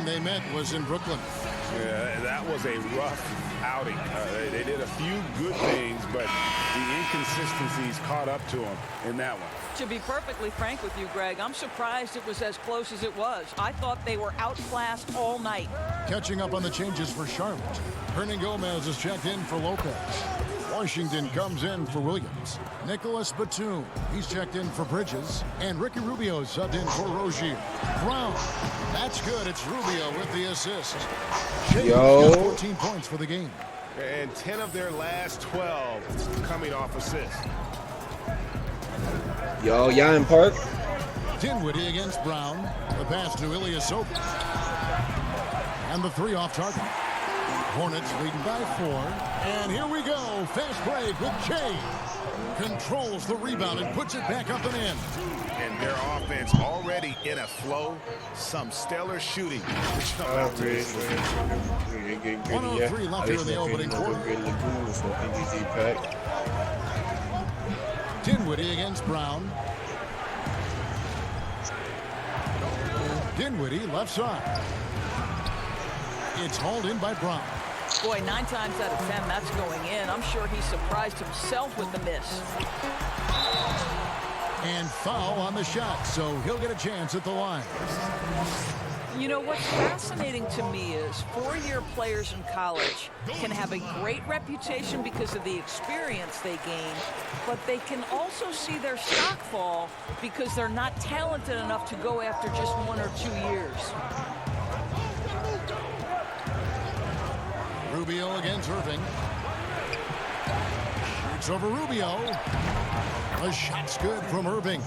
they met was in Brooklyn. Yeah, that was a rough outing. They did a few good things, but the inconsistencies caught up to them in that one. To be perfectly frank with you, Greg, I'm surprised it was as close as it was. I thought they were outclassed all night. Catching up on the changes for Charlotte. Hernan Gomez is checked in for Lopez. Washington comes in for Williams. Nicholas Batum, he's checked in for Bridges. And Ricky Rubio subbed in for Rozier. Brown, that's good. It's Rubio with the assist. Shea got 14 points for the game. And 10 of their last 12 coming off assists. Y'all in Park. Dinwiddie against Brown. The pass to Ilyasova. And the three off target. Hornets leading by 4. And here we go. Fast break with Shea. Controls the rebound and puts it back up and in. And their offense already in a flow. Some stellar shooting. 103 left here in the opening quarter. Dinwiddie against Brown. Dinwiddie left side. It's hauled in by Brown. Boy, 9 times out of 10, that's going in. I'm sure he surprised himself with the miss. And foul on the shot, so he'll get a chance at the line. You know, what's fascinating to me is 4-year players in college can have a great reputation because of the experience they gain, but they can also see their stock fall because they're not talented enough to go after just 1 or 2 years. Rubio against Irving. Shoots over Rubio. The shot's good from Irving.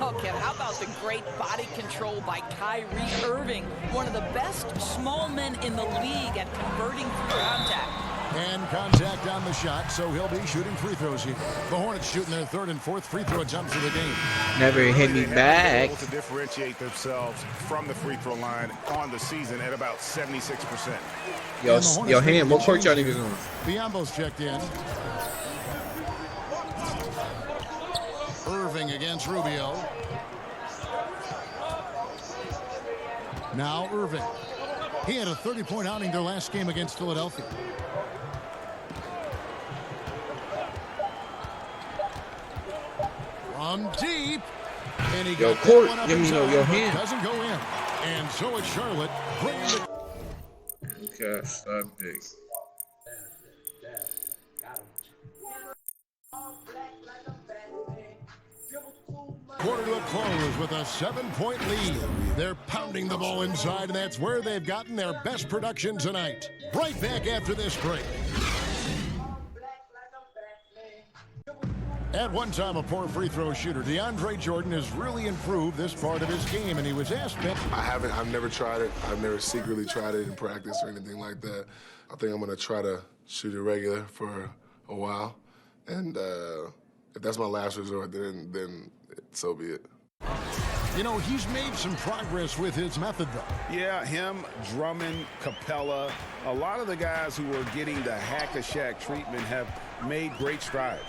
Oh, Kevin, how about the great body control by Kyrie Irving, one of the best small men in the league at converting through contact. And contact on the shot, so he'll be shooting free throws here. The Hornets shooting their 3rd and 4th free throw attempts of the game. Never hit me back. Able to differentiate themselves from the free throw line on the season at about 76%. Yo, Ham, what court y'all niggas on? Biombo's checked in. Irving against Rubio. Now Irving. He had a 30-point outing their last game against Philadelphia. From deep. And he got court, one up give me your hand. Doesn't go in. And so it's Charlotte bringing the Okay, stop big. quarter to a close with a 7-point lead. They're pounding the ball inside, and that's where they've gotten their best production tonight. Right back after this break. At one time a poor free throw shooter, DeAndre Jordan has really improved this part of his game, and he was asked. I've never tried it. I've never secretly tried it in practice or anything like that. I think I'm going to try to shoot it regular for a while. And if that's my last resort, then so be it. You know, he's made some progress with his method, though. Yeah, him, Drummond, Capella, a lot of the guys who are getting the hack-a-shack treatment have made great strides.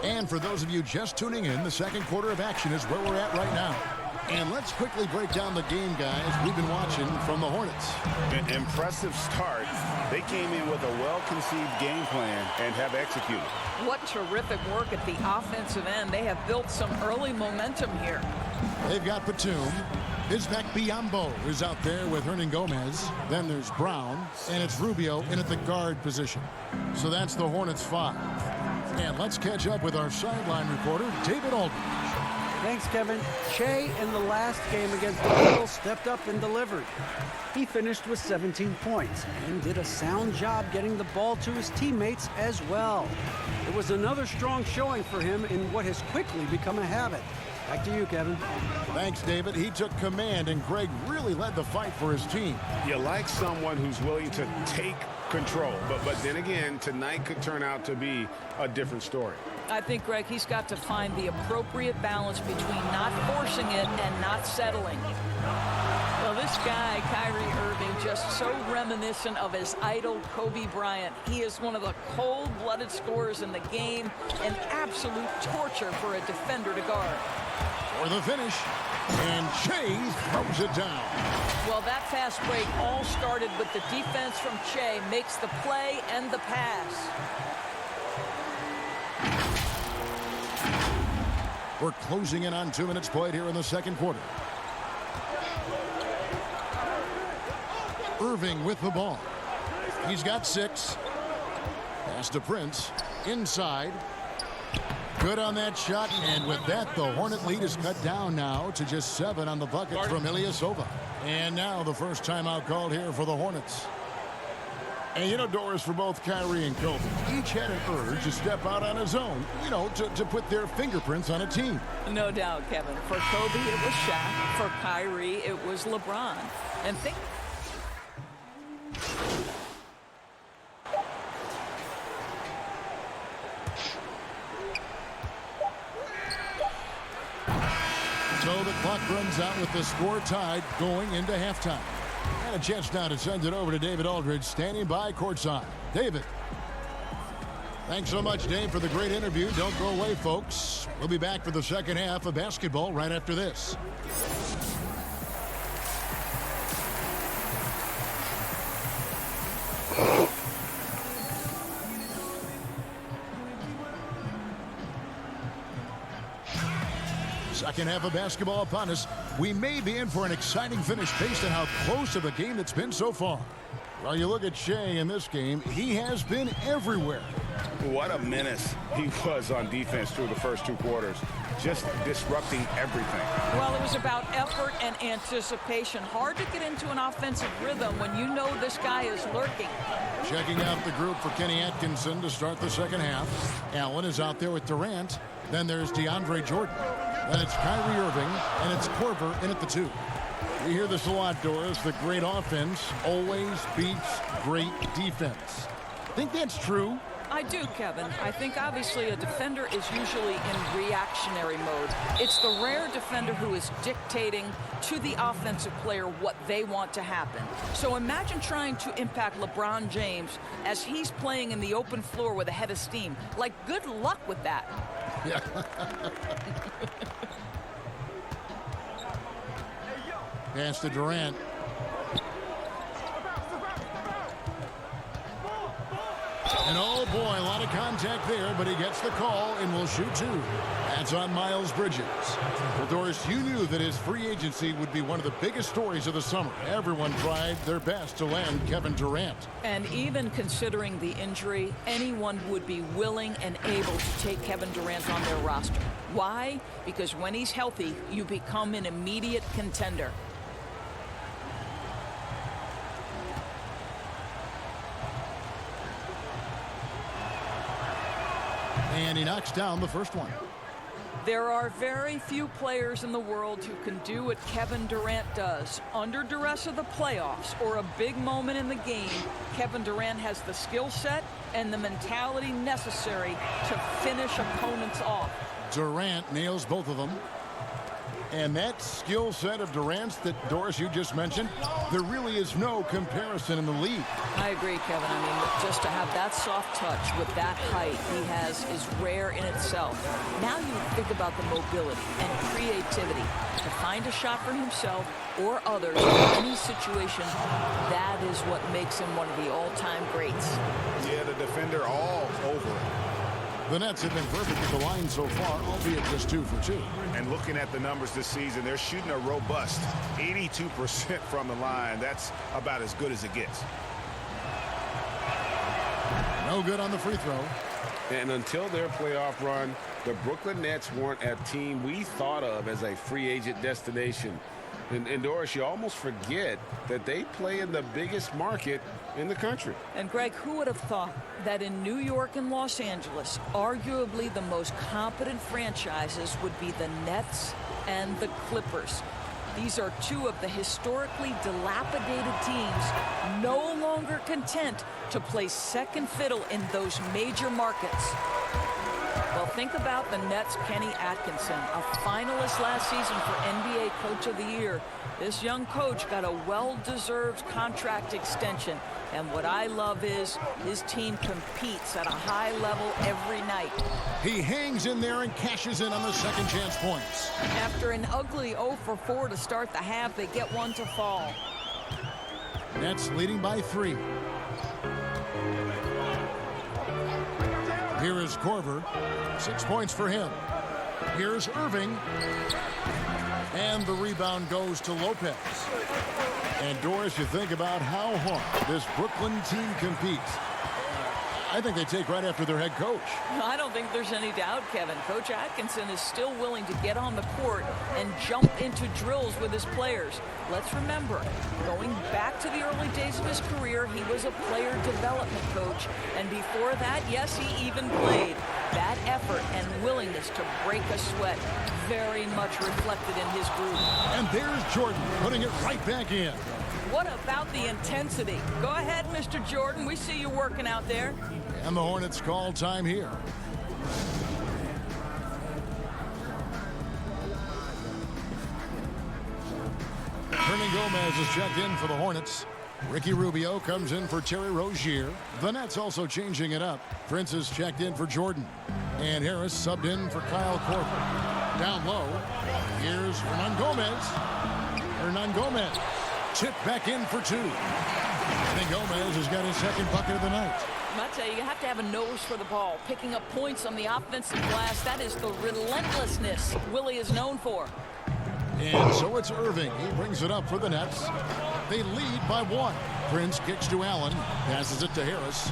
And for those of you just tuning in, the second quarter of action is where we're at right now. And let's quickly break down the game, guys, we've been watching from the Hornets. An impressive start. They came in with a well-conceived game plan and have executed. What terrific work at the offensive end. They have built some early momentum here. They've got Batum. Bismack Biyombo is out there with Hernan Gomez. Then there's Brown, and it's Rubio in at the guard position. So that's the Hornets 5. And let's catch up with our sideline reporter, David Aldridge. Thanks, Kevin. Shea in the last game against the Eagles stepped up and delivered. He finished with 17 points and did a sound job getting the ball to his teammates as well. It was another strong showing for him in what has quickly become a habit. Back to you, Kevin. Thanks, David. He took command, and Greg really led the fight for his team. You like someone who's willing to take control, but then again, tonight could turn out to be a different story. I think, Greg, he's got to find the appropriate balance between not forcing it and not settling. Well, this guy, Kyrie Irving, just so reminiscent of his idol, Kobe Bryant. He is one of the cold-blooded scorers in the game, an absolute torture for a defender to guard. for the finish. And Che throws it down. Well, that fast break all started with the defense from Che, makes the play and the pass. We're closing in on 2 minutes played here in the second quarter. Irving with the ball. He's got 6. Pass to Prince. Inside. Good on that shot, and with that, the Hornet lead is cut down now to just 7 on the bucket from Ilyasova. And now the first timeout called here for the Hornets. And you know, Doris, for both Kyrie and Kobe, each had an urge to step out on his own, you know, to put their fingerprints on a team. No doubt, Kevin. For Kobe, it was Shaq. For Kyrie, it was LeBron. And think... So the clock runs out with the score tied going into halftime. And a chance now to send it over to David Aldridge, standing by courtside. David. Thanks so much, Dave, for the great interview. Don't go away, folks. We'll be back for the second half of basketball right after this. Second half of basketball upon us. We may be in for an exciting finish based on how close of a game it's been so far. Well, you look at Shea in this game, he has been everywhere. What a menace he was on defense through the first 2 quarters. Just disrupting everything. Well, it was about effort and anticipation. Hard to get into an offensive rhythm when you know this guy is lurking. Checking out the group for Kenny Atkinson to start the second half. Allen is out there with Durant. Then there's DeAndre Jordan. Then it's Kyrie Irving, and it's Korver in at the 2. We hear this a lot, Doris. The great offense always beats great defense. Think that's true? I do, Kevin. I think obviously a defender is usually in reactionary mode. It's the rare defender who is dictating to the offensive player what they want to happen. So imagine trying to impact LeBron James as he's playing in the open floor with a head of steam. Like, good luck with that. Yeah. Pass to Durant. And oh boy, a lot of contact there, but he gets the call and will shoot 2. That's on Miles Bridges. Well, Doris, you knew that his free agency would be one of the biggest stories of the summer. Everyone tried their best to land Kevin Durant. And even considering the injury, anyone would be willing and able to take Kevin Durant on their roster. Why? Because when he's healthy, you become an immediate contender. And he knocks down the first one. There are very few players in the world who can do what Kevin Durant does. Under duress of the playoffs or a big moment in the game, Kevin Durant has the skill set and the mentality necessary to finish opponents off. Durant nails both of them. And that skill set of Durant's that, Doris, you just mentioned, there really is no comparison in the league. I agree, Kevin. I mean, just to have that soft touch with that height he has is rare in itself. Now you think about the mobility and creativity to find a shot for himself or others in any situation. That is what makes him one of the all-time greats. Yeah, the defender all over it. The Nets have been perfect at the line so far, albeit just 2 for 2. And looking at the numbers this season, they're shooting a robust 82% from the line. That's about as good as it gets. No good on the free throw. And until their playoff run, the Brooklyn Nets weren't a team we thought of as a free agent destination. And Doris, you almost forget that they play in the biggest market in the country. And Greg, who would have thought that in New York and Los Angeles, arguably the most competent franchises would be the Nets and the Clippers? These are 2 of the historically dilapidated teams no longer content to play second fiddle in those major markets. Well, Think about the Nets' Kenny Atkinson, a finalist last season for NBA Coach of the Year. This young coach got a well-deserved contract extension. And what I love is his team competes at a high level every night. He hangs in there and cashes in on the second chance points. After an ugly 0 for 4 to start the half, they get one to fall. Nets leading by 3. Here is Korver. 6 points for him. Here's Irving. And the rebound goes to Lopez. And Doris, you think about how hard this Brooklyn team competes. I think they take right after their head coach. I don't think there's any doubt, Kevin. Coach Atkinson is still willing to get on the court and jump into drills with his players. Let's remember, going back to the early days of his career, he was a player development coach. And before that, yes, he even played. That effort and willingness to break a sweat very much reflected in his group. And there's Jordan putting it right back in. What about the intensity? Go ahead, Mr. Jordan. We see you working out there. And the Hornets call time here. Hernan Gomez is checked in for the Hornets. Ricky Rubio comes in for Terry Rozier. The Nets also changing it up. Prince is checked in for Jordan. And Harris subbed in for Kyle Korver. Down low, here's Hernan Gomez. Hernan Gomez tipped back in for 2. I think Gomez has got his second bucket of the night. I tell you, you have to have a nose for the ball. Picking up points on the offensive glass, that is the relentlessness Willie is known for. And so it's Irving. He brings it up for the Nets. They lead by 1. Prince kicks to Allen, passes it to Harris.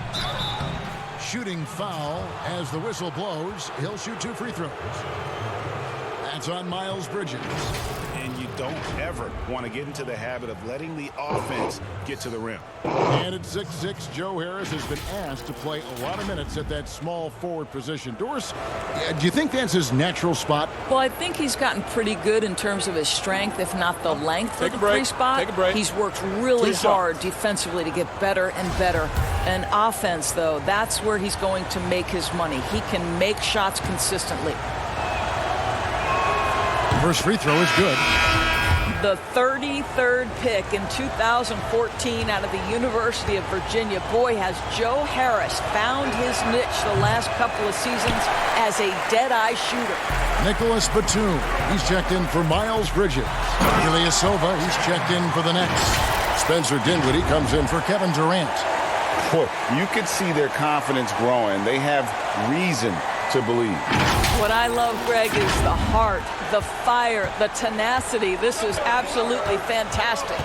Shooting foul as the whistle blows. He'll shoot 2 free throws. That's on Miles Bridges. And you don't ever want to get into the habit of letting the offense get to the rim. And at 6'6", Joe Harris has been asked to play a lot of minutes at that small forward position. Doris, do you think that's his natural spot? Well, I think he's gotten pretty good in terms of his strength, if not the length of the break. free spot. Take a break. He's worked really 2 shots. hard defensively to get better and better. And offense, though, that's where he's going to make his money. He can make shots consistently. First free throw is good. The 33rd pick in 2014 out of the University of Virginia. Boy, has Joe Harris found his niche the last couple of seasons as a dead-eye shooter. Nicholas Batum, he's checked in for Miles Bridges. Ilyasova, he's checked in for the Nets. Spencer Dinwiddie comes in for Kevin Durant. Boy, you could see their confidence growing. They have reason to believe. What I love, Greg, is the heart, the fire, the tenacity. This is absolutely fantastic.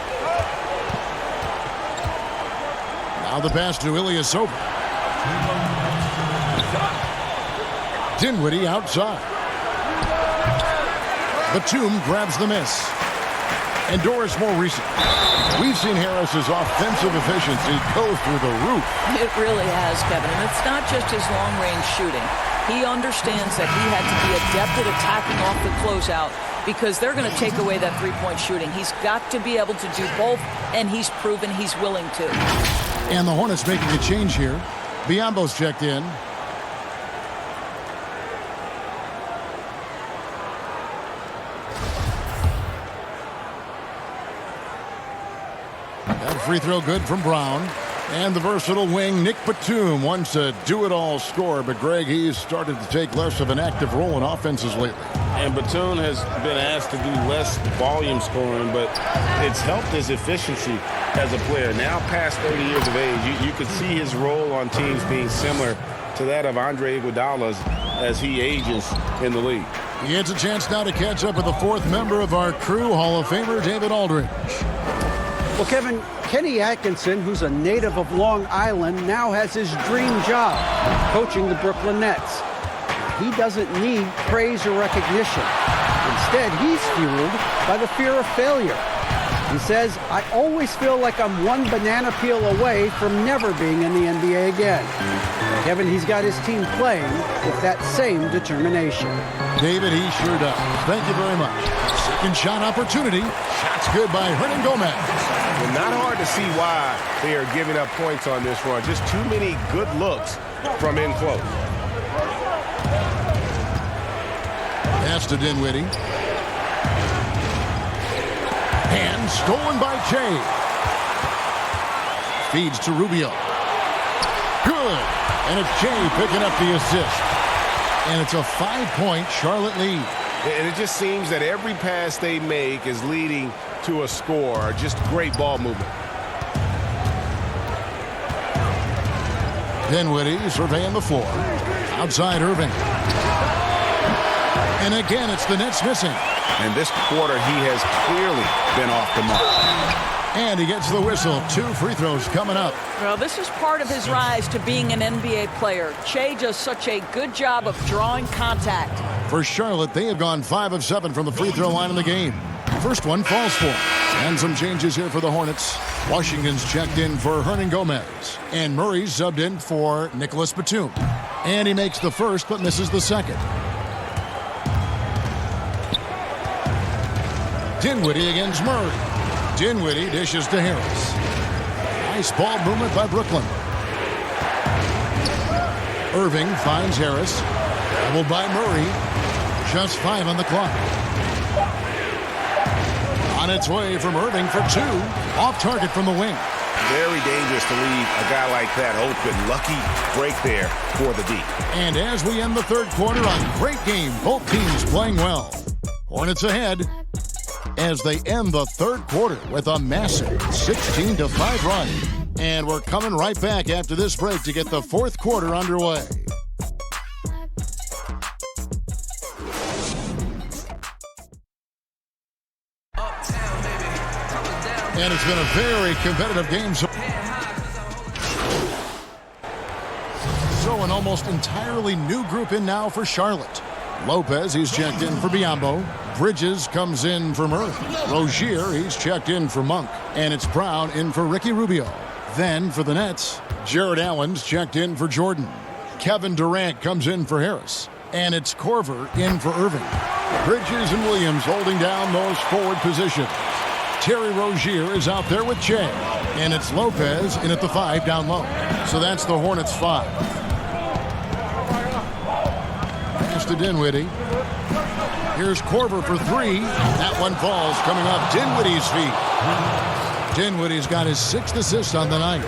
Now the pass to Ilyasova. Dinwiddie outside. Batum grabs the miss. And Doris more recent. We've seen Harris's offensive efficiency go through the roof. It really has, Kevin. And it's not just his long-range shooting. He understands that he had to be adept at attacking off the closeout because they're going to take away that three-point shooting. He's got to be able to do both, and he's proven he's willing to. And the Hornets making a change here. Biombo's checked in. That free throw good from Brown. And the versatile wing, Nick Batum, wants a do-it-all scorer, but Greg, he's started to take less of an active role in offenses lately. And Batum has been asked to do less volume scoring, but it's helped his efficiency as a player. Now past 30 years of age, you could see his role on teams being similar to that of Andre Iguodala's as he ages in the league. He gets a chance now to catch up with the fourth member of our crew, Hall of Famer David Aldridge. Well, Kevin, Kenny Atkinson, who's a native of Long Island, now has his dream job, coaching the Brooklyn Nets. He doesn't need praise or recognition. Instead, he's fueled by the fear of failure. He says, I always feel like I'm one banana peel away from never being in the NBA again. Kevin, he's got his team playing with that same determination. David, he sure does. Thank you very much. Second shot opportunity. Shot's good by Hernan Gomez. Well, not hard to see why they are giving up points on this run. Just too many good looks from in close. Pass to Dinwiddie. And stolen by Che. Feeds to Rubio. Good. And it's Che picking up the assist. And it's a 5-point Charlotte lead. And it just seems that every pass they make is leading to a score. Just great ball movement. Dinwiddie surveying the floor. Outside Irving. And again, it's the Nets missing. And this quarter, he has clearly been off the mark. And he gets the whistle. 2 free throws coming up. Well, this is part of his rise to being an NBA player. Che does such a good job of drawing contact. For Charlotte, they have gone 5 of 7 from the free throw line in the game. First one falls for. And some changes here for the Hornets. Washington's checked in for Hernan Gomez. And Murray's subbed in for Nicholas Batum. And he makes the first but misses the second. Dinwiddie against Murray. Dinwiddie dishes to Harris. Nice ball movement by Brooklyn. Irving finds Harris. Doubled by Murray. Just 5 on the clock. On its way from Irving for 2. Off target from the wing. Very dangerous to leave a guy like that open. Lucky break there for the D. And as we end the third quarter, a great game. Both teams playing well. Hornets ahead as they end the third quarter with a massive 16-5 run. And we're coming right back after this break to get the fourth quarter underway. And it's been a very competitive game. So an almost entirely new group in now for Charlotte. Lopez, he's checked in for Biyombo. Bridges comes in for Murray. Rozier, he's checked in for Monk. And it's Brown in for Ricky Rubio. Then for the Nets, Jared Allen's checked in for Jordan. Kevin Durant comes in for Harris. And it's Korver in for Irving. Bridges and Williams holding down those forward positions. Terry Rozier is out there with Che. And it's Lopez in at the 5 down low. So that's the Hornets 5. Pass to Dinwiddie. Here's Korver for 3. That one falls coming off Dinwiddie's feet. Dinwiddie's got his 6th assist on the night.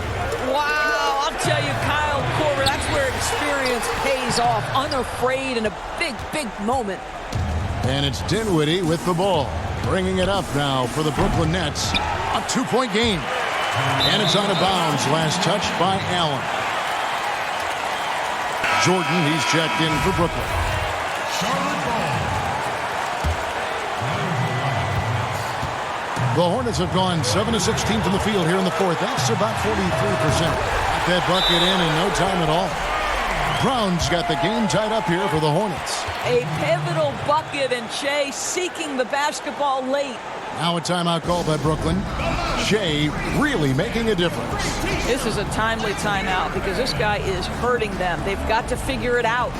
Wow, I'll tell you, Kyle Korver, that's where experience pays off. Unafraid in a big, big moment. And it's Dinwiddie with the ball. Bringing it up now for the Brooklyn Nets. A 2-point game. And it's out of bounds. Last touch by Allen. Jordan, he's checked in for Brooklyn. The Hornets have gone 7 of 16 from the field here in the fourth. That's about 43%. Got that bucket in no time at all. Brown's got the game tied up here for the Hornets. A pivotal bucket, and Che seeking the basketball late. Now a timeout called by Brooklyn. Che really making a difference. This is a timely timeout because this guy is hurting them. They've got to figure it out.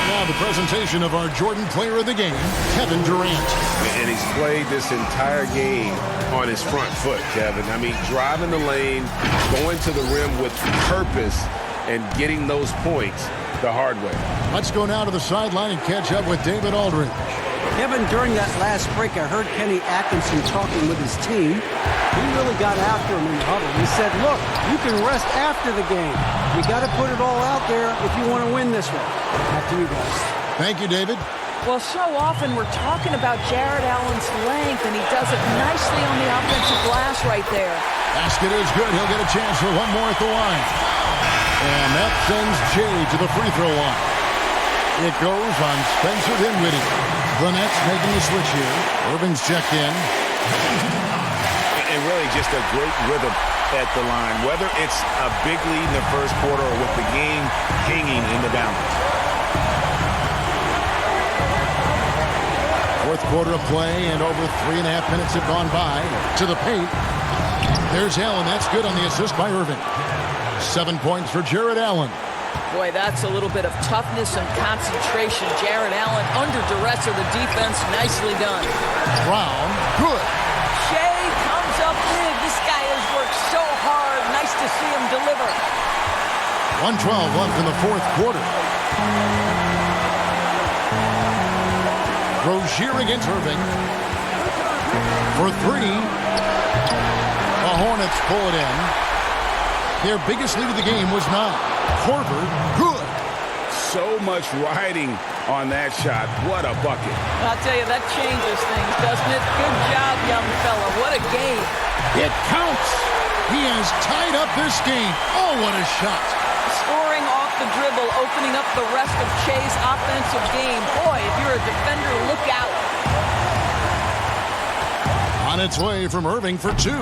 Now the presentation of our Jordan player of the game, Kevin Durant. And he's played this entire game on his front foot, Kevin. I mean, driving the lane, going to the rim with purpose, and getting those points the hard way. Let's go now to the sideline and catch up with David Aldridge. Kevin, during that last break, I heard Kenny Atkinson talking with his team. He really got after him in the huddle. He said, look, you can rest after the game. We got to put it all out there if you want to win this one. Back to you guys. Thank you, David. Well, so often we're talking about Jared Allen's length, and he does it nicely on the offensive glass right there. Basket is good. He'll get a chance for one more at the line. And that sends Jay to the free throw line. It goes on Spencer Dinwiddie. The Nets making the switch here. Irving's checked in. And really just a great rhythm at the line, whether it's a big lead in the first quarter or with the game hanging in the balance. Fourth quarter of play, and over 3.5 minutes have gone by. To the paint. There's Allen. That's good on the assist by Irving. 7 points for Jared Allen. Boy, that's a little bit of toughness and concentration. Jared Allen under duress of the defense. Nicely done. Brown, good. Che comes up big. This guy has worked so hard. Nice to see him deliver. 1:12 left in the fourth quarter. Rozier against Irving. For three. The Hornets pull it in. Their biggest lead of the game was 9. Korver, good. So much riding on that shot. What a bucket. I'll tell you, that changes things, doesn't it? Good job, young fella. What a game. It counts. He has tied up this game. Oh, what a shot. Scoring off the dribble, opening up the rest of Che's offensive game. Boy, if you're a defender, look out. On its way from Irving for 2.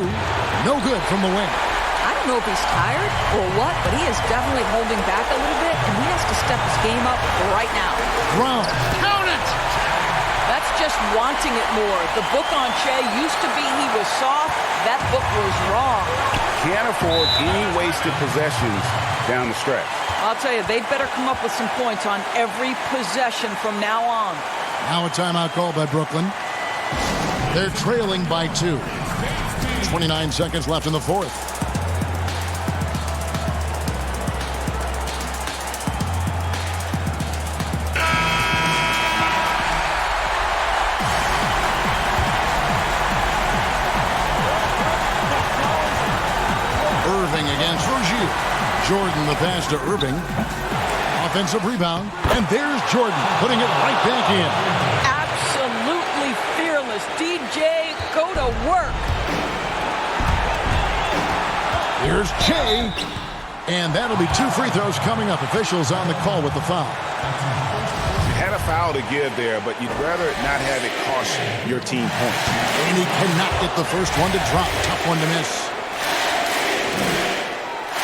No good from the wing. I don't know if he's tired or what, but he is definitely holding back a little bit, and he has to step his game up right now. Brown. Count it! That's just wanting it more. The book on Che used to be he was soft. That book was wrong. Can't afford any wasted possessions down the stretch. I'll tell you, they'd better come up with some points on every possession from now on. Now a timeout call by Brooklyn. They're trailing by 2. 29 seconds left in the fourth. Irving against Rozier. Jordan the pass to Irving. Offensive rebound. And there's Jordan putting it right back in. Absolutely fearless. DJ, go to work. Here's Che. And that'll be 2 free throws coming up. Officials on the call with the foul. You had a foul to give there, but you'd rather not have it cost your team points. And he cannot get the first one to drop. Tough one to miss.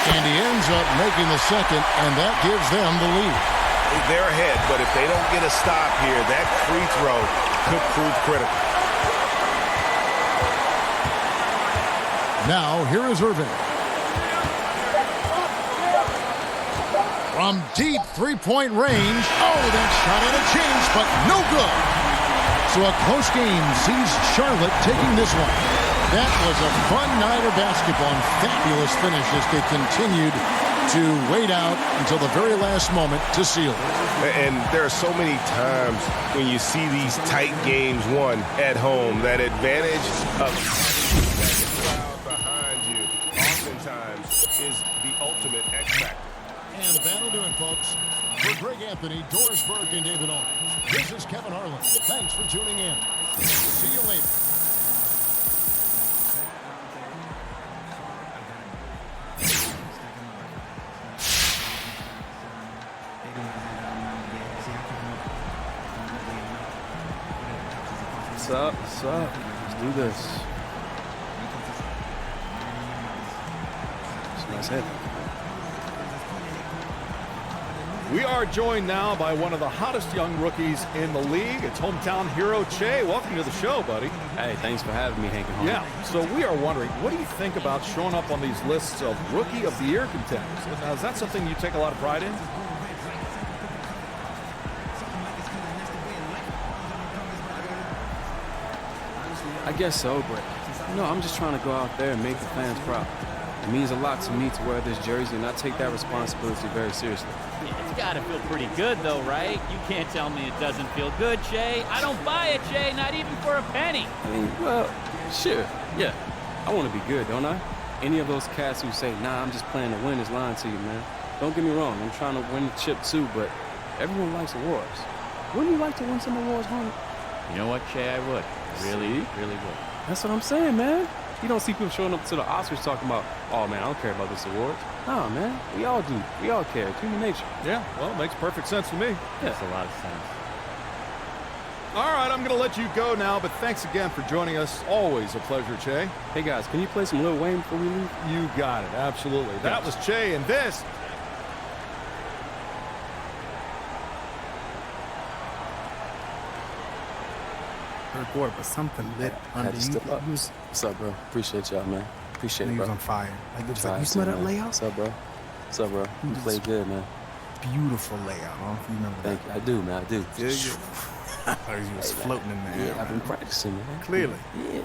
And he ends up making the second, and that gives them the lead. They're ahead, but if they don't get a stop here, that free throw could prove critical. Now, here is Irving. From deep three-point range. Oh, that shot had a chance, but no good. So a close game sees Charlotte taking this one. That was a fun night of basketball and fabulous finish as they continued to wait out until the very last moment to seal it. And there are so many times when you see these tight games won at home, that advantage of that crowd behind you oftentimes is the ultimate X factor. And that'll do it, folks. For Greg Anthony, Doris Burke, and David Arnold, this is Kevin Harlan. Thanks for tuning in. See you later. What's up? What's up? Let's do this. It's a nice hit. We are joined now by one of the hottest young rookies in the league. It's hometown hero Che. Welcome to the show, buddy. Hey, thanks for having me, Hank and Holmes. Yeah, so we are wondering, what do you think about showing up on these lists of Rookie of the Year contenders? Now, is that something you take a lot of pride in? I guess so, but I'm just trying to go out there and make the fans proud. It means a lot to me to wear this jersey, and I take that responsibility very seriously. Yeah, it's got to feel pretty good, though, right? You can't tell me it doesn't feel good, Che. I don't buy it, Che, not even for a penny. I mean, well, sure, yeah. I want to be good, don't I? Any of those cats who say, nah, I'm just playing to win is lying to you, man. Don't get me wrong, I'm trying to win the chip too, but everyone likes awards. Wouldn't you like to win some awards, homie? You know what, Che? I would. Really would. That's what I'm saying, man. You don't see people showing up to the Oscars talking about, oh, man, I don't care about this award. Nah, man, we all do. We all care. It's human nature. Yeah, well, it makes perfect sense to me. Makes a lot of sense. All right, I'm going to let you go now, but thanks again for joining us. Always a pleasure, Che. Hey, guys, can you play some Lil Wayne before we leave? You got it, absolutely. That was Che, and this... Report, but something lit under you. What's up, bro? Appreciate y'all, man. Appreciate it, He bro. was on fire. Like, it was like, Fire you smell too, that man. layout? What's up, bro? What's up, bro? You played good, man. Beautiful layout. I don't know if you remember Thank you. that. I do, man. I do. Yeah, I heard you was floating in there. Yeah, I've been practicing, man. Clearly. Yeah.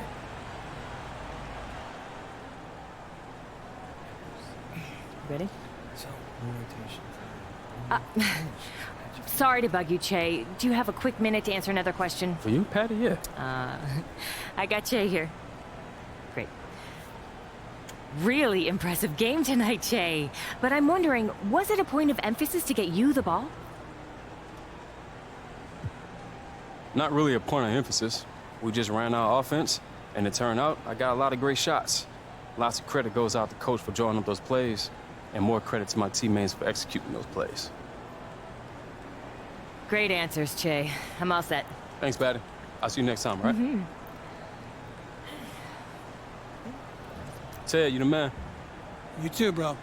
Ready? So, Sorry to bug you, Che. Do you have a quick minute to answer another question? For you, Patty? Yeah. I got Che here. Great. Really impressive game tonight, Che. But I'm wondering, was it a point of emphasis to get you the ball? Not really a point of emphasis. We just ran our offense, and it turned out I got a lot of great shots. Lots of credit goes out to coach for drawing up those plays, and more credit to my teammates for executing those plays. Great answers, Che. I'm all set. Thanks, Patty. I'll see you next time, right? Mm-hmm. Ted, you the man. You too, bro.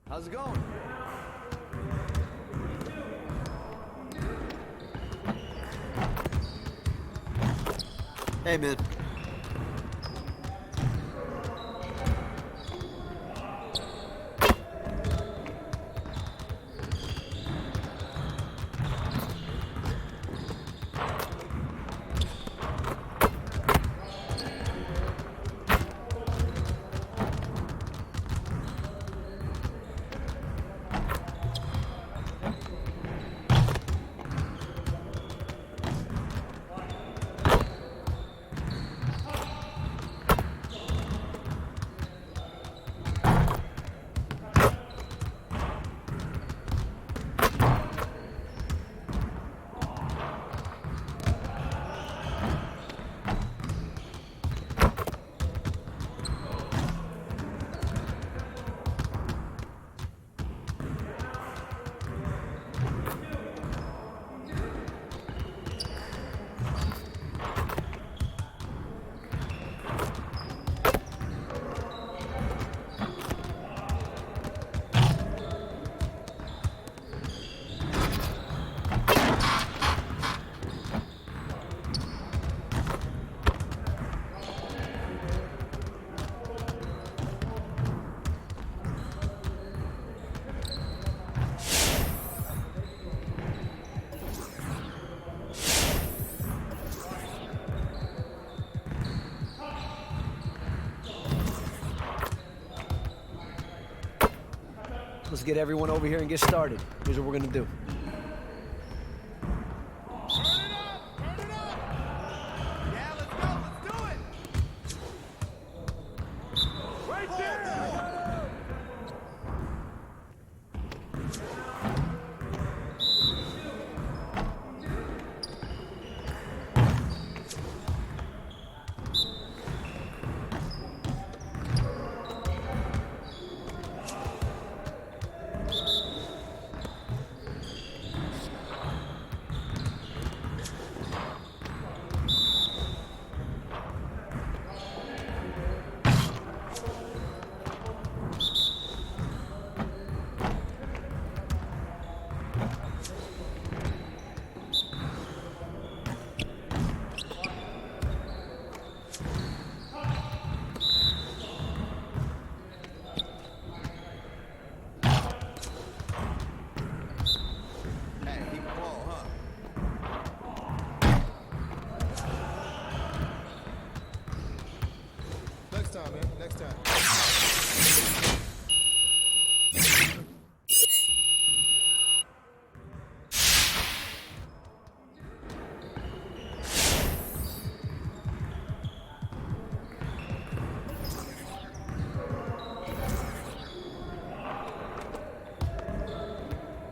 How's it going? Hey, man. Let's get everyone over here and get started. Here's what we're gonna do.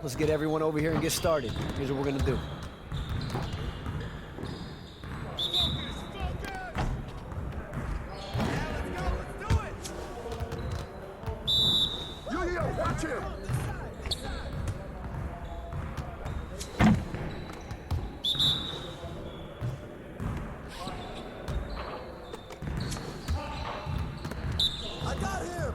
Let's get everyone over here and get started. Here's what we're gonna do. Watch him. I got him.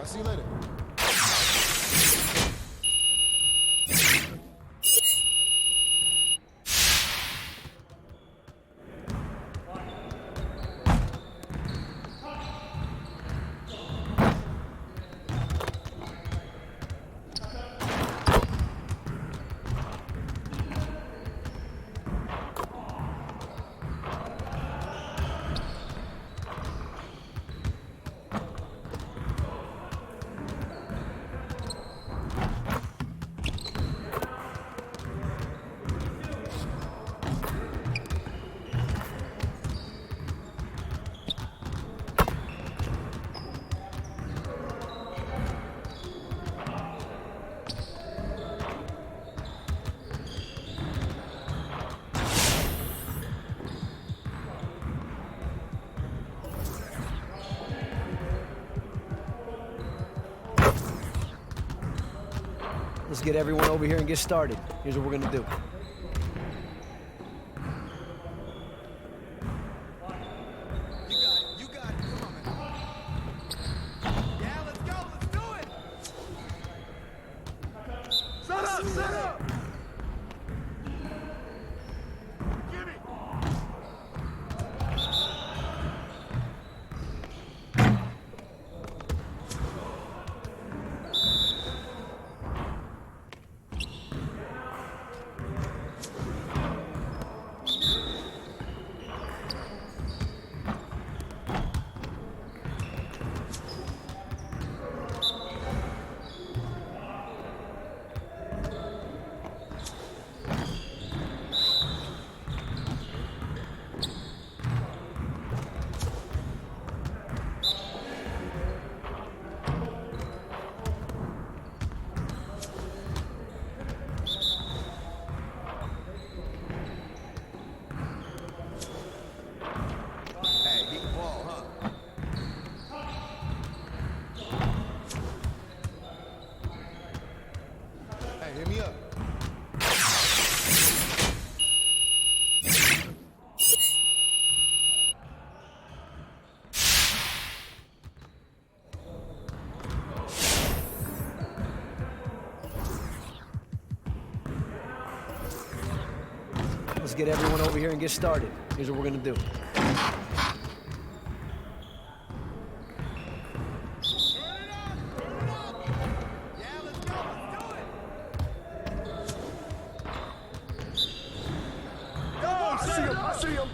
See you later. Let's get everyone over here and get started. Here's what we're gonna do. You got it. Come on, man. Yeah, let's go. Let's do it. Set up. Set up. Give me. Hit me up. Let's get everyone over here and get started. Here's what we're gonna do. I see him.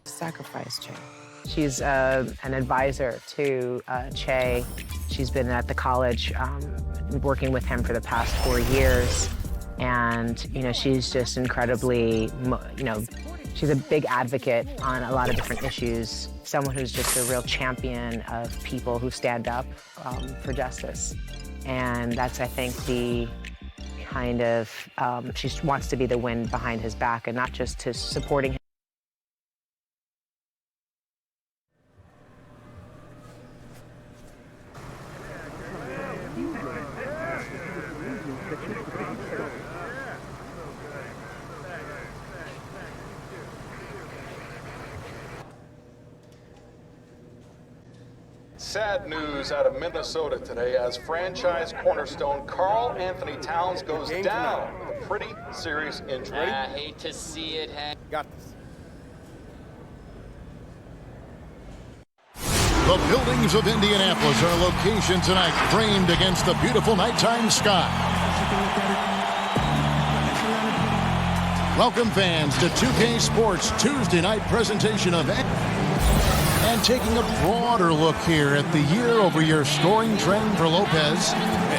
Sacrifice Che. She's an advisor to Che. She's been at the college working with him for the past 4 years. And, you know, she's just incredibly, you know, she's a big advocate on a lot of different issues. Someone who's just a real champion of people who stand up for justice. And that's, I think, the kind of, she wants to be the wind behind his back and not just to supporting him. Sad news out of Minnesota today as franchise cornerstone Karl Anthony Towns goes down with a pretty serious injury. I hate to see it. Got this. The buildings of Indianapolis are location tonight, framed against the beautiful nighttime sky. Welcome fans to 2K Sports Tuesday night presentation of and taking a broader look here at the year-over-year scoring trend for Lopez.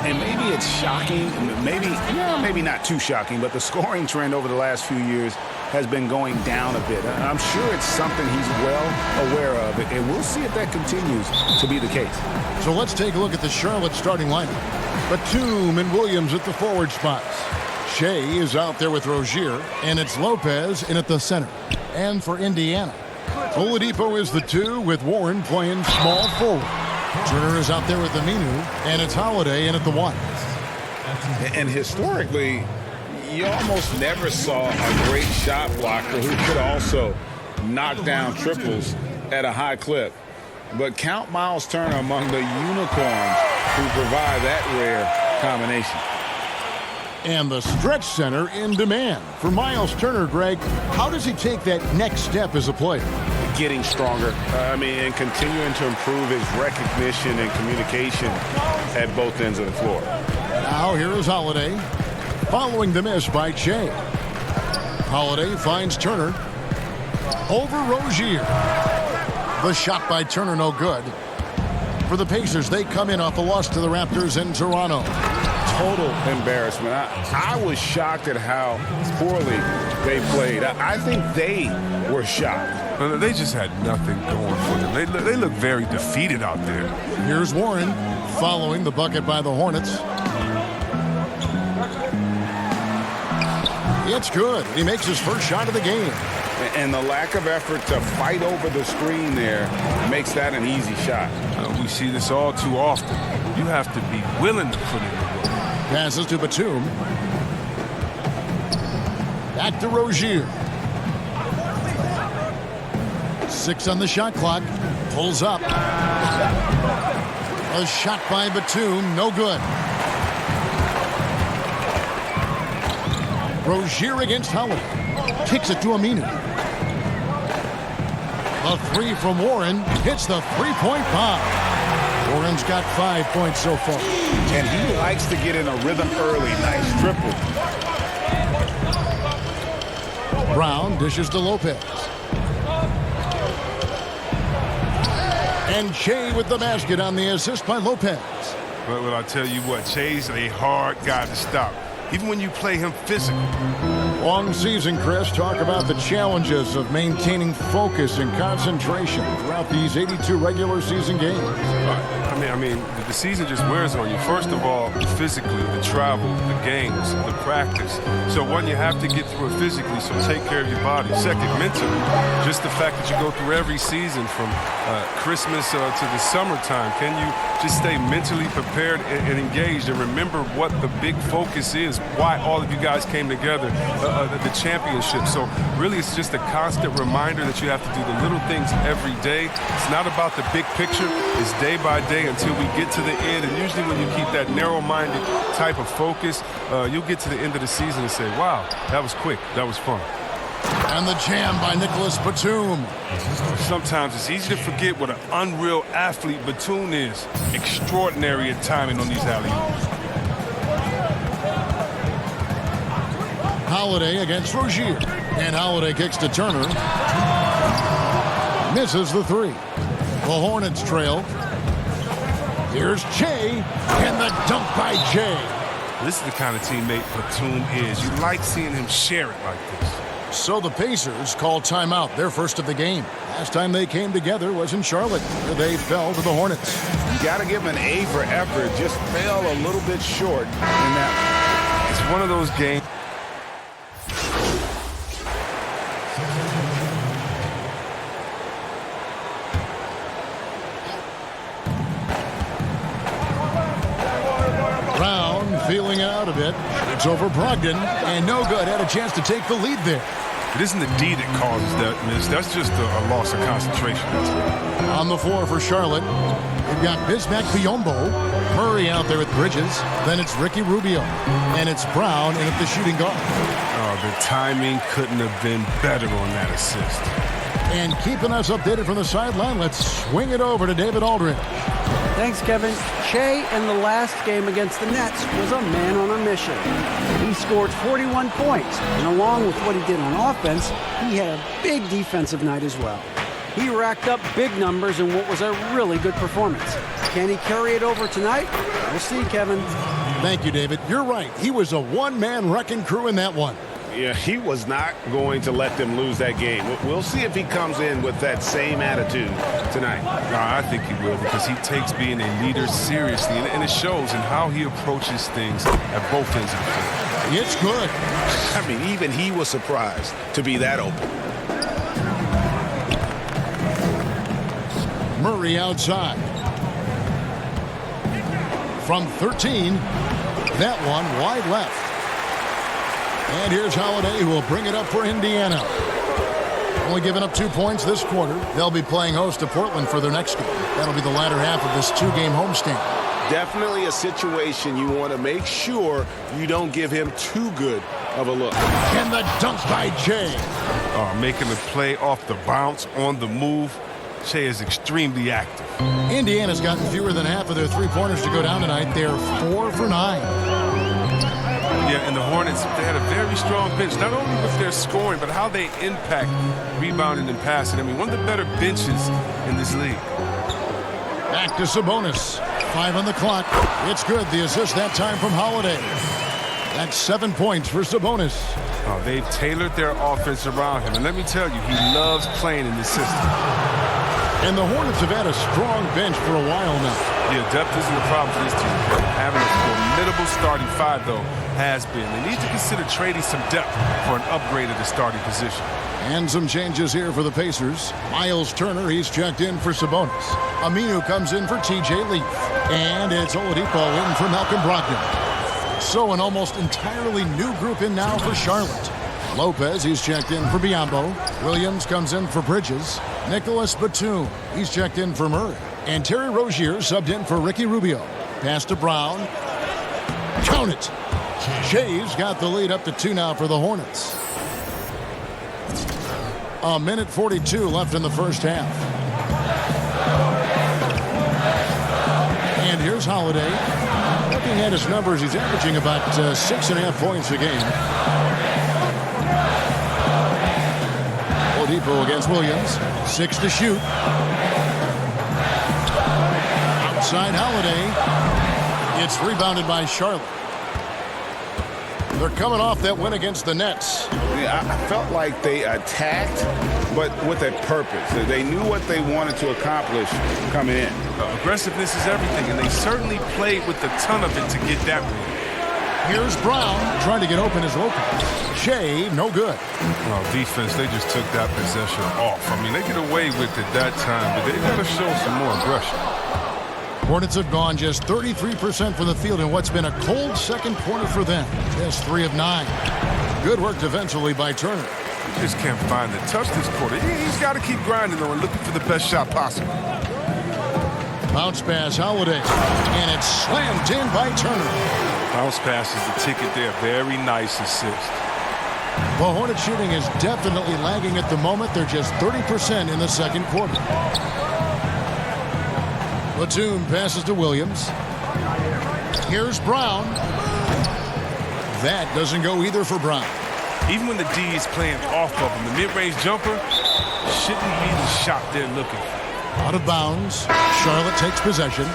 And maybe it's shocking, maybe not too shocking, but the scoring trend over the last few years has been going down a bit. I'm sure it's something he's well aware of, and we'll see if that continues to be the case. So let's take a look at the Charlotte starting lineup. Batum and Williams at the forward spots. Shea is out there with Rozier, and it's Lopez in at the center. And for Indiana, Oladipo is the 2 with Warren playing small forward. Turner is out there with Aminu, and it's Holiday in at the 1. And historically, you almost never saw a great shot blocker who could also knock down triples at a high clip. But count Miles Turner among the unicorns who provide that rare combination. And the stretch center in demand. For Miles Turner, Greg, how does he take that next step as a player? Getting stronger, and continuing to improve his recognition and communication at both ends of the floor. Now here is Holiday, following the miss by Che. Holiday finds Turner over Rozier. The shot by Turner no good. For the Pacers, they come in off a loss to the Raptors in Toronto. Total embarrassment. I was shocked at how poorly they played. I think they were shocked. They just had nothing going for them. They look very defeated out there. Here's Warren following the bucket by the Hornets. It's good. He makes his first shot of the game. And the lack of effort to fight over the screen there makes that an easy shot. We see this all too often. You have to be willing to put in the work. Passes to Batum. Back to Rozier. 6 on the shot clock. Pulls up. A shot by Batum. No good. Rozier against Howard. Kicks it to Aminu. A 3 from Warren. Hits the three-point bomb. Warren's got 5 points so far. And he likes to get in a rhythm early. Nice triple. Brown dishes to Lopez. And Che with the basket on the assist by Lopez. But I tell you what, Che's a hard guy to stop, even when you play him physical. Long season, Chris. Talk about the challenges of maintaining focus and concentration throughout these 82 regular season games. I mean, the season just wears on you. First of all, physically, the travel, the games, the practice. So one, you have to get through it physically, so take care of your body. Second, mentally, just the fact that you go through every season from Christmas to the summertime. Can you just stay mentally prepared and engaged and remember what the big focus is, why all of you guys came together, the championship. So really it's just a constant reminder that you have to do the little things every day. It's not about the big picture. It's day by day until we get to the end. And usually when you keep that narrow-minded type of focus, you'll get to the end of the season and say, wow, that was quick, that was fun. And the jam by Nicholas Batum. Sometimes it's easy to forget what an unreal athlete Batum is. Extraordinary at timing on these alley-oops. Holiday against Rozier. And Holiday kicks to Turner. Misses the three. The Hornets trail. Here's Jay. And the dunk by Jay. This is the kind of teammate Batum is. You like seeing him share it like this. So the Pacers call timeout, their first of the game. Last time they came together was in Charlotte, where they fell to the Hornets. You got to give him an A for effort. Just fell a little bit short in that. It's one of those games. Brown feeling out a bit. It's over Brogdon, and no good. Had a chance to take the lead there. It isn't the D that causes that miss. That's just a loss of concentration. On the floor for Charlotte, we've got Bismack Biyombo, Murray out there with Bridges. Then it's Ricky Rubio, and it's Brown in at the shooting guard. Oh, the timing couldn't have been better on that assist. And keeping us updated from the sideline, let's swing it over to David Aldridge. Thanks, Kevin. Shea in the last game against the Nets was a man on a mission. He scored 41 points, and along with what he did on offense, he had a big defensive night as well. He racked up big numbers in what was a really good performance. Can he carry it over tonight? We'll see, Kevin. Thank you, David. You're right. He was a one-man wrecking crew in that one. Yeah, he was not going to let them lose that game. We'll see if he comes in with that same attitude tonight. No, I think he will, because he takes being a leader seriously, and it shows in how he approaches things at both ends of the floor. It's good. I mean, even he was surprised to be that open. Murray outside. From 13, that one wide left. And here's Holiday, who will bring it up for Indiana. Only giving up 2 points this quarter. They'll be playing host to Portland for their next game. That'll be the latter half of this two-game homestand. Definitely a situation you want to make sure you don't give him too good of a look. And the dunk by Jay. Making the play off the bounce, on the move. Shea is extremely active. Indiana's gotten fewer than half of their three-pointers to go down tonight. They're 4 for 9. Yeah, and the Hornets, they had a very strong bench, not only with their scoring, but how they impact rebounding and passing. I mean, one of the better benches in this league. Back to Sabonis. 5 on the clock. It's good. The assist that time from Holiday. That's 7 points for Sabonis. Oh, they've tailored their offense around him. And let me tell you, he loves playing in this system. And the Hornets have had a strong bench for a while now. Yeah, depth isn't a problem for this team. Having a formidable starting five, though, has been. They need to consider trading some depth for an upgrade at the starting position. And some changes here for the Pacers. Miles Turner, he's checked in for Sabonis. Aminu comes in for TJ Leaf. And it's Oladipo in for Malcolm Brogdon. So an almost entirely new group in now for Charlotte. Lopez, he's checked in for Biyombo. Williams comes in for Bridges. Nicholas Batum, he's checked in for Murray. And Terry Rozier subbed in for Ricky Rubio. Pass to Brown. Count it. Shea's got the lead up to 2 now for the Hornets. A minute 42 left in the first half. And here's Holiday. Looking at his numbers, he's averaging about 6.5 points a game. Oladipo against Williams. 6 to shoot. Outside Holiday. It's rebounded by Charlotte. They're coming off that win against the Nets. Yeah, I felt like they attacked, but with a purpose. They knew what they wanted to accomplish coming in. Aggressiveness is everything, and they certainly played with a ton of it to get that win. Here's Brown trying to get open as Lopez. Shea, no good. Oh, defense, they just took that possession off. I mean, they get away with it that time, but they got to show some more aggression. Hornets have gone just 33% from the field in what's been a cold second quarter for them. Just 3 of 9. Good work defensively by Turner. He just can't find the touch this quarter. He's got to keep grinding, though, and looking for the best shot possible. Bounce pass, Holiday. And it's slammed in by Turner. Bounce pass is the ticket there. Very nice assist. Well, Hornet shooting is definitely lagging at the moment. They're just 30% in the second quarter. Batum passes to Williams. Here's Brown. That doesn't go either for Brown. Even when the D is playing off of him, the mid-range jumper shouldn't be the shot they're looking for. Out of bounds. Charlotte takes possession.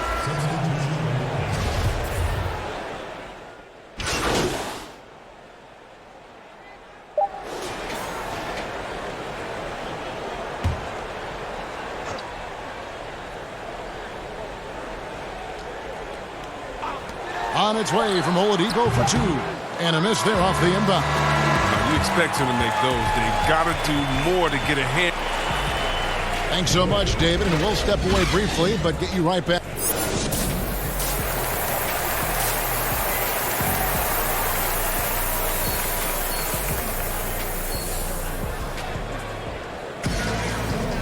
On its way from Oladipo for 2. And a miss there off the inbound. You expect him to make those. They've got to do more to get ahead. Thanks so much, David. And we'll step away briefly, but get you right back.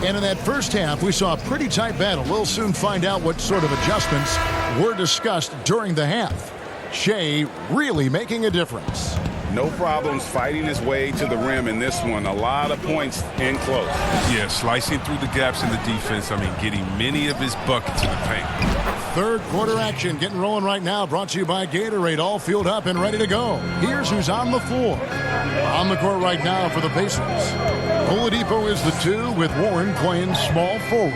And in that first half, we saw a pretty tight battle. We'll soon find out what sort of adjustments were discussed during the half. Shea really making a difference. No problems fighting his way to the rim in this one. A lot of points in close. Yeah, slicing through the gaps in the defense. I mean, getting many of his buckets in the paint. Third quarter action getting rolling right now. Brought to you by Gatorade. All fueled up and ready to go. Here's who's on the floor. On the court right now for the Pacers. Oladipo is the 2 with Warren playing small forward.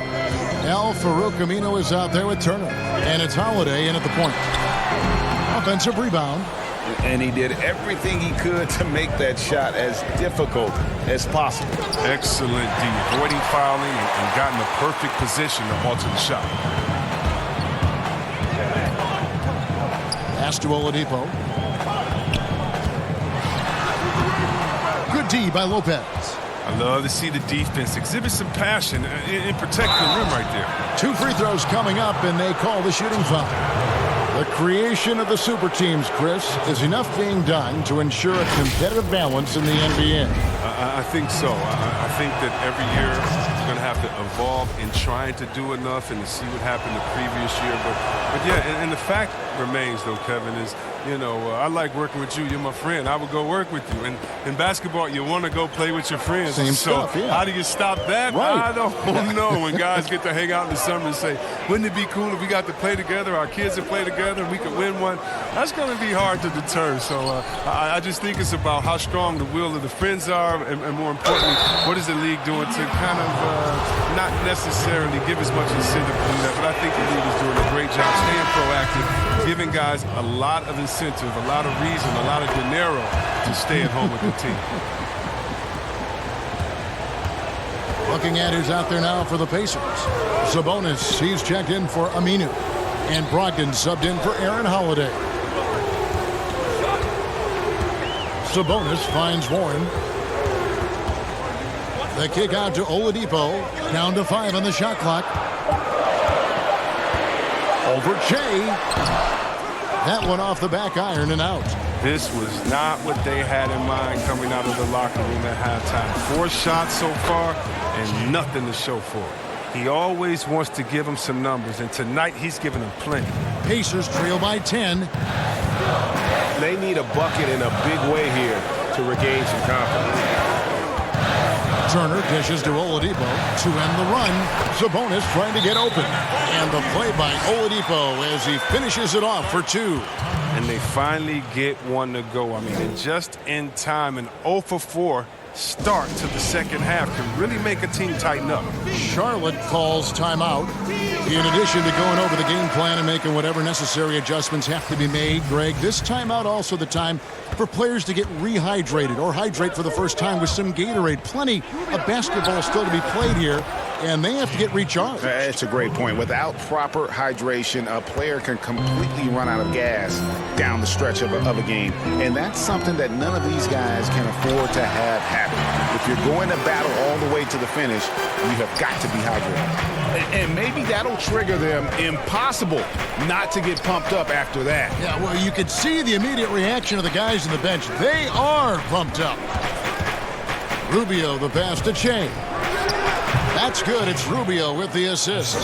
Al Farouk Amino is out there with Turner. And it's Holiday in at the point. Offensive rebound. And he did everything he could to make that shot as difficult as possible. Excellent D. Avoiding fouling and got in the perfect position to alter the shot. Pass to Oladipo. Good D by Lopez. I love to see the defense exhibit some passion in protecting the rim right there. 2 free throws coming up, and they call the shooting foul. The creation of the super teams, Chris, is enough being done to ensure a competitive balance in the NBA. I think so. I think that every year we're going to have to evolve in trying to do enough and to see what happened the previous year. But yeah, and the fact remains, though, Kevin, is, you know, I like working with you. You're my friend. I would go work with you. And in basketball, you want to go play with your friends. Same stuff, yeah. How do you stop that? Right. I don't know. When guys get to hang out in the summer and say, wouldn't it be cool if we got to play together, our kids would play together, and we could win one? That's going to be hard to deter. So I just think it's about how strong the will of the friends are, and more importantly, what is the league doing to kind of not necessarily give as much incentive to do that, but I think the league is doing a great job staying proactive, giving guys a lot of incentive, a lot of reason, a lot of dinero to stay at home with the team. Looking at who's out there now for the Pacers. Sabonis, he's checked in for Aminu. And Brogdon subbed in for Aaron Holiday. Sabonis finds Warren. The kick out to Oladipo. Down to 5 on the shot clock. Over Shea. That one off the back iron and out. This was not what they had in mind coming out of the locker room at halftime. 4 shots so far and nothing to show for it. He always wants to give them some numbers, and tonight he's giving them plenty. Pacers trail by 10. They need a bucket in a big way here to regain some confidence. Turner dishes to Oladipo to end the run. Sabonis trying to get open. And the play by Oladipo as he finishes it off for 2. And they finally get one to go. I mean, just in time, an 0 for 4 start to the second half can really make a team tighten up. Charlotte calls timeout. In addition to going over the game plan and making whatever necessary adjustments have to be made, Greg, this timeout also the time for players to get rehydrated or hydrate for the first time with some Gatorade. Plenty of basketball still to be played here and they have to get recharged. It's a great point. Without proper hydration, a player can completely run out of gas down the stretch of a game. And that's something that none of these guys can afford to have happen. If you're going to battle all the way to the finish, you have got to be hydrated. And maybe that'll trigger them. Impossible not to get pumped up after that. Yeah, well, you could see the immediate reaction of the guys on the bench. They are pumped up. Rubio, the pass to Che. That's good. It's Rubio with the assist.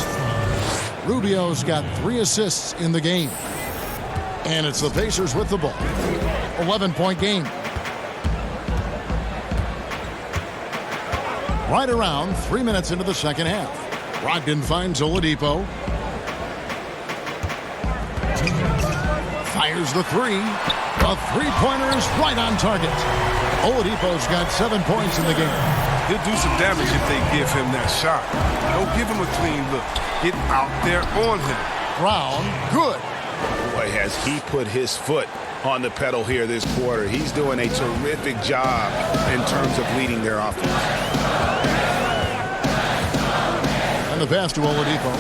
Rubio's got 3 assists in the game. And it's the Pacers with the ball. 11-point game. Right around 3 minutes into the second half. Brogdon finds Oladipo. Fires the 3. A three-pointer is right on target. Oladipo's got 7 points in the game. He'll do some damage if they give him that shot. Don't give him a clean look. Get out there on him. Brown, good. Boy, has he put his foot on the pedal here this quarter. He's doing a terrific job in terms of leading their offense. And the pass to Oladipo.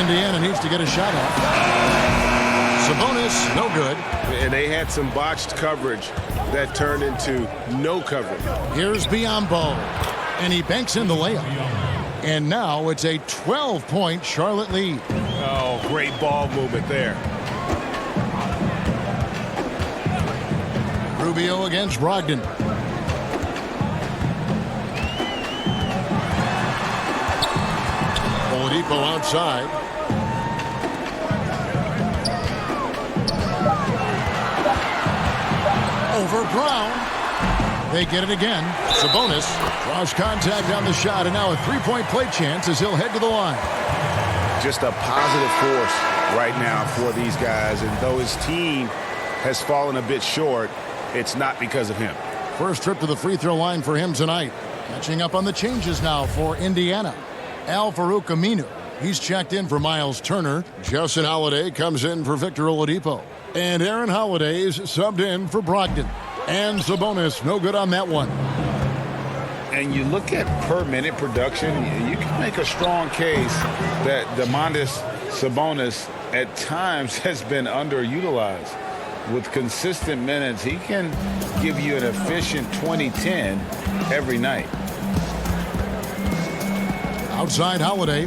Indiana needs to get a shot off. Sabonis, no good. And they had some botched coverage that turned into no coverage. Here's Biyombo, and he banks in the layup. And now it's a 12-point Charlotte lead. Oh, great ball movement there. Rubio against Brogdon. Oladipo outside. Over Brown. They get it again. Sabonis draws contact on the shot, and now a three-point play chance as he'll head to the line. Just a positive force right now for these guys, and though his team has fallen a bit short, it's not because of him. First trip to the free throw line for him tonight. Catching up on the changes now for Indiana. Al-Farouq Aminu. He's checked in for Miles Turner. Justin Holiday comes in for Victor Oladipo. And Aaron Holiday's subbed in for Brogdon. And Sabonis, no good on that one. And you look at per-minute production, you can make a strong case that Domantas Sabonis at times has been underutilized. With consistent minutes, he can give you an efficient 20-10 every night. Outside Holiday.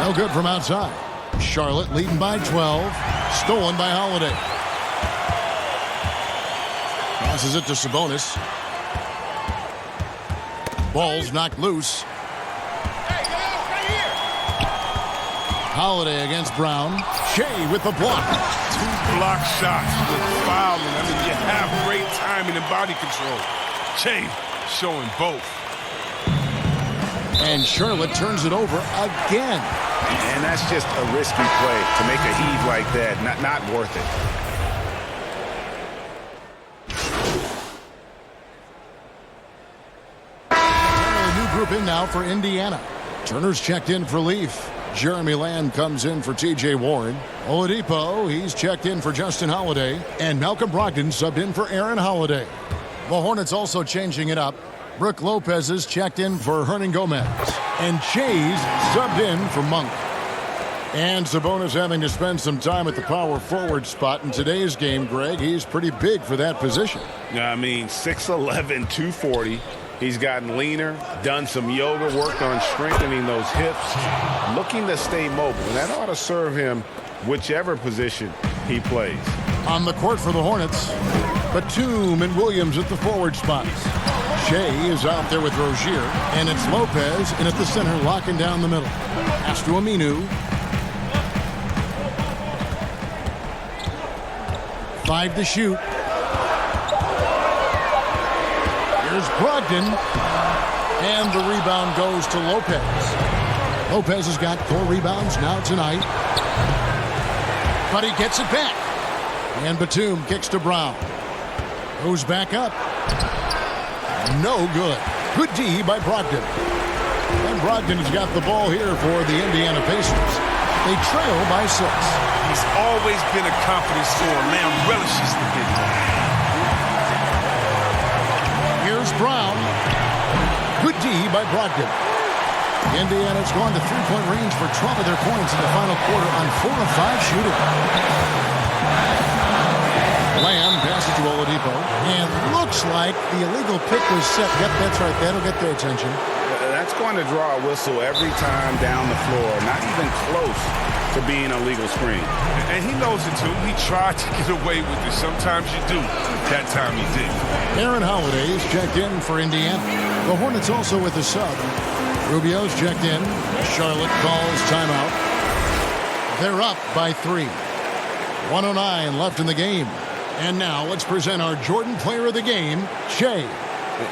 No good from outside. Charlotte leading by 12. Stolen by Holiday. Passes it to Sabonis. Ball's knocked loose. Holiday against Brown. Shea with the block. 2 block shots with fouling. I mean, you have great timing and body control. Shea showing both. And Charlotte turns it over again. And that's just a risky play to make a heave like that. Not worth it. A new group in now for Indiana. Turner's checked in for Leaf. Jeremy Lamb comes in for T.J. Warren. Oladipo, he's checked in for Justin Holiday. And Malcolm Brogdon subbed in for Aaron Holiday. The Hornets also changing it up. Brook Lopez is checked in for Hernan Gomez. And Shays subbed in for Monk. And Sabonis having to spend some time at the power forward spot in today's game, Greg. He's pretty big for that position. I mean, 6'11", 240. He's gotten leaner, done some yoga, worked on strengthening those hips, looking to stay mobile. And that ought to serve him whichever position he plays. On the court for the Hornets, Batum and Williams at the forward spots. Shea is out there with Rozier, and it's Lopez in at the center, locking down the middle. Pass to Aminu. 5 to shoot. Here's Brogdon, and the rebound goes to Lopez. Lopez has got 4 rebounds now tonight, but he gets it back. And Batum kicks to Brown. Goes back up. No good. Good D by Brogdon. And Brogdon's got the ball here for the Indiana Pacers. They trail by 6. He's always been a confident scorer. Man relishes the big one. Here's Brown. Good D by Brogdon. Indiana's gone to three-point range for 12 of their points in the final quarter on 4 of 5 shooting. Lamb passes to Oladipo, and looks like the illegal pick was set. Yep, that's right. That'll get their attention. That's going to draw a whistle every time down the floor. Not even close to being a legal screen. And he knows it, too. He tried to get away with it. Sometimes you do. That time he did. Aaron Holiday is checked in for Indiana. The Hornets also with a sub. Rubio's checked in. Charlotte calls timeout. They're up by 3. 1:09 left in the game. And now let's present our Jordan Player of the Game, Shea.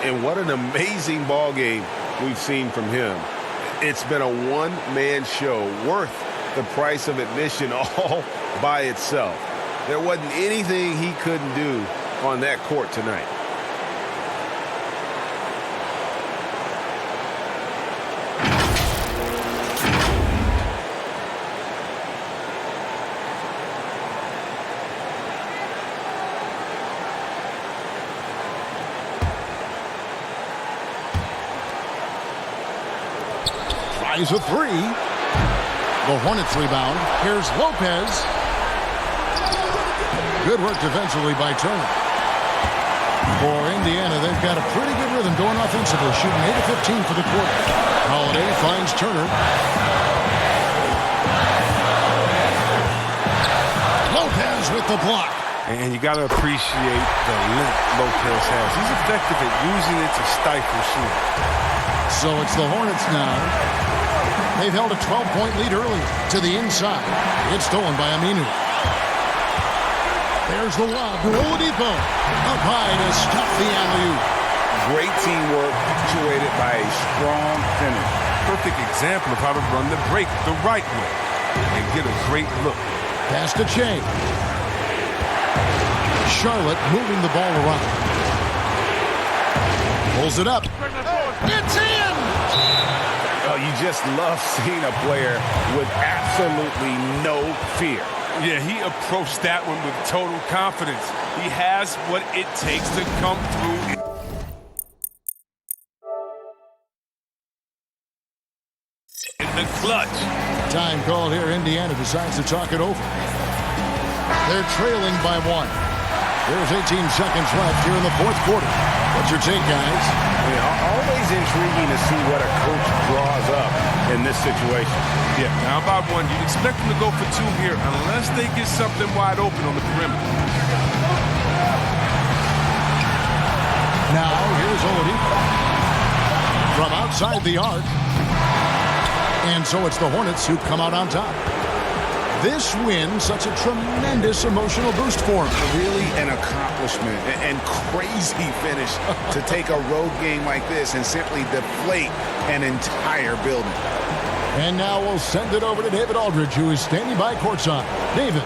And what an amazing ball game we've seen from him. It's been a one-man show worth the price of admission all by itself. There wasn't anything he couldn't do on that court tonight. Tries a 3. The Hornets rebound. Here's Lopez. Good work defensively by Turner. For Indiana, they've got a pretty good rhythm going offensively, shooting 8 of 15 for the quarter. Holiday finds Turner. Lopez with the block. And you got to appreciate the length Lopez has. He's effective at using it to stifle shooting. So it's the Hornets now. They've held a 12-point lead early to the inside. It's stolen by Aminu. There's the lob to Oladipo. Up high to stop the alley-oop. Great teamwork punctuated by a strong finish. Perfect example of how to run the break the right way and get a great look. Pass to Che. Charlotte moving the ball around. Pulls it up. It's in! Oh, you just love seeing a player with absolutely no fear. Yeah, he approached that one with total confidence. He has what it takes to come through. In the clutch. Time called here. Indiana decides to talk it over. They're trailing by 1. There's 18 seconds left here in the fourth quarter. What's your take, guys? Always intriguing to see what a coach draws up in this situation. Yeah, now about 1, you'd expect them to go for 2 here unless they get something wide open on the perimeter. Now, here's Oladipo. From outside the arc. And so it's the Hornets who come out on top. This win, such a tremendous emotional boost for him. Really an accomplishment and crazy finish to take a road game like this and simply deflate an entire building. And now we'll send it over to David Aldridge, who is standing by courtside. David.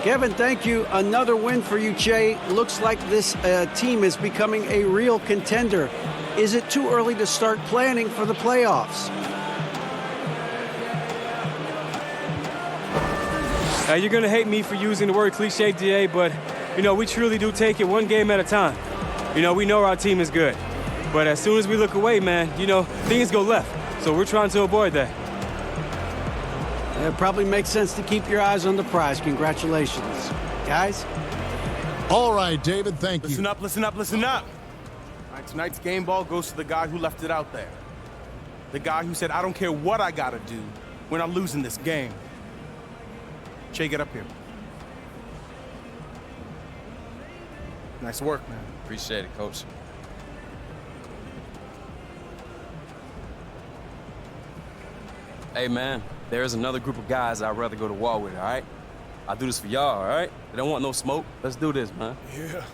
Kevin, thank you. Another win for you, Che. Looks like this team is becoming a real contender. Is it too early to start planning for the playoffs? You're going to hate me for using the word cliche, DA, but, we truly do take it one game at a time. We know our team is good. But as soon as we look away, man, things go left. So we're trying to avoid that. It probably makes sense to keep your eyes on the prize. Congratulations. Guys? All right, David, thank you. Listen up, listen up, listen up. All right, tonight's game ball goes to the guy who left it out there. The guy who said, I don't care what I got to do. We're not losing this game. Che, get up here. Nice work, man. Appreciate it, Coach. Hey, man, there's another group of guys I'd rather go to war with, all right? I'll do this for y'all, all right? They don't want no smoke. Let's do this, man. Yeah.